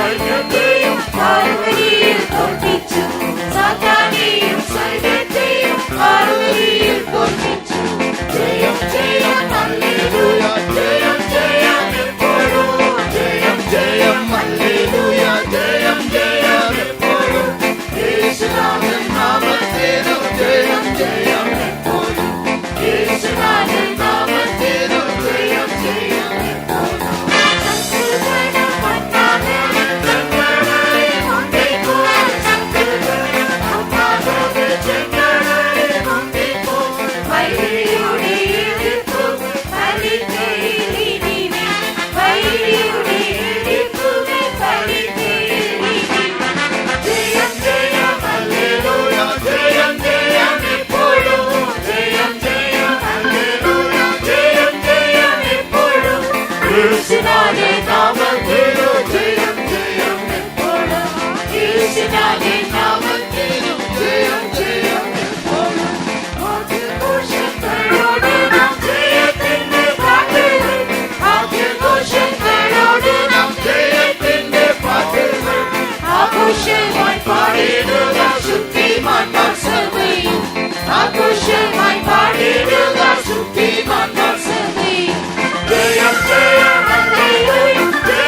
സൈന്യത്തെയും കാൽവരിയിൽ തോൽപ്പിച്ചു. സാത്താനെയും സൈന്യത്തെയും കാൽവരിയിൽ തോൽപ്പിച്ചു. ജയം ജയം ഹല്ലേലൂയ, ജയം ജയം എപ്പോഴും. ജയം ജയം ഹല്ലേലൂയ, ജയം ജയം എപ്പോഴും. യേശുനാഥൻ നാമത്തേനും ജയം ജയം എപ്പോഴും. യേശുനാഥൻ നാമത്തേനും ജയം ജയം എപ്പോഴും. യേശുനാഥൻ നാമത്തേനും ജയം ജയം എപ്പോഴും. യേശുനാഥൻ നാമത്തേനും ജയം ജയം എപ്പോഴും. ആദ്യഘോഷങ്ങളോട് നാം ജയത്തിന്റെ പാട്ടുകൾ. ആദ്യഘോഷങ്ങളോട് നാം ജയത്തിന്റെ പാട്ടുകൾ. ആഘോഷമായി പാടിടുക ശുദ്ധിമാന്മാർ സഭയിൽ. ആഘോഷമായി പാടിടുക ശുദ്ധിമാന്മാർ സഭയിൽ. ജയം ജയം ഹല്ലേലൂയ.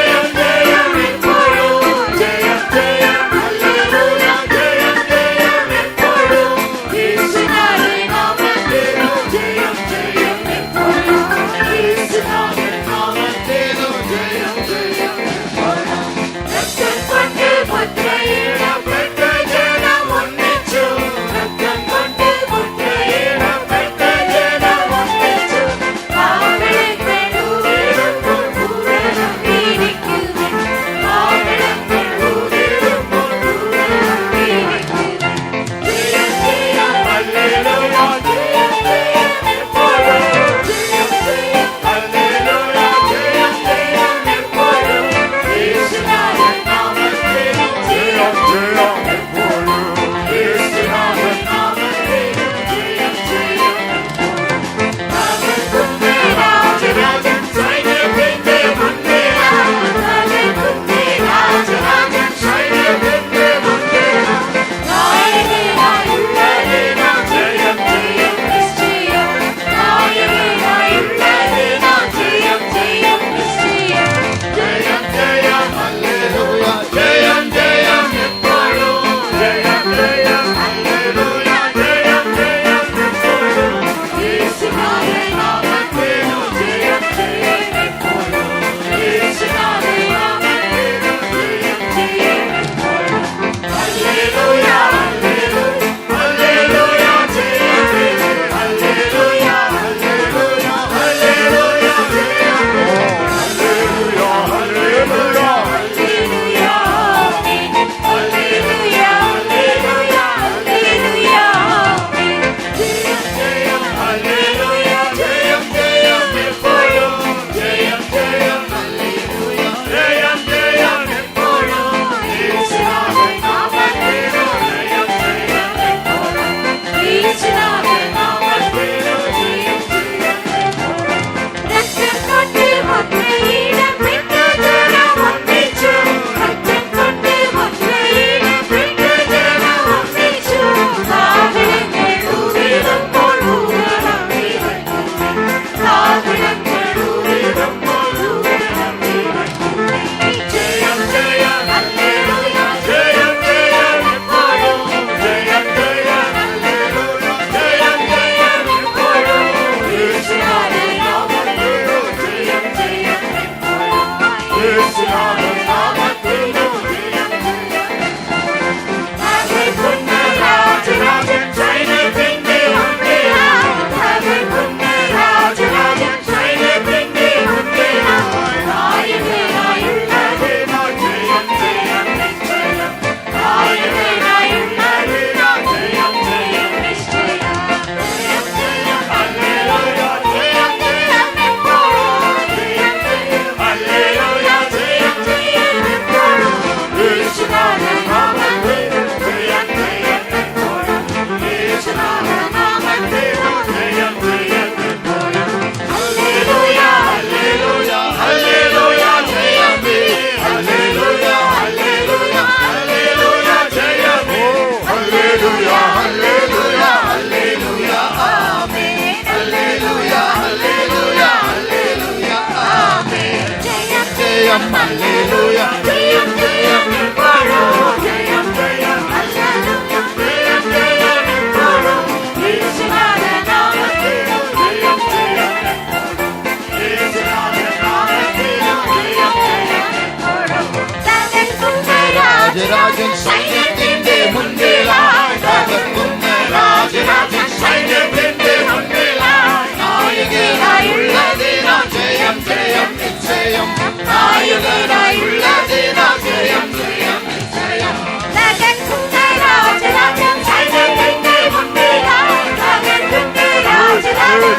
ജയം ഹല്ലേലൂയ ജയം ജയം പാടൂ ജയം ജയം ഹല്ലേലൂയ ജയം ജയം പാടൂ യേശുനാഥന്റെ നാമത്തിൽ ജയം ജയം യേശുനാഥന്റെ നാമത്തിൽ ജയം ജയം പാടൂ രാജരാജൻ സൈന്യത്തിന്റെ മുൻപിലായി തകർക്കുന്ന രാജരാജൻ സൈന്യത്തിന്റെ മുൻപിലായി നായകനായുള്ളതിനാ ജയം ജയം നിശ്ചയം നായകനായുള്ളതിനാ ജയം ജയം നിശ്ചയം തകർക്കുന്ന രാജരാജൻ സൈന്യത്തിന്റെ മുൻപിലായി തകർക്കുന്ന രാജരാജൻ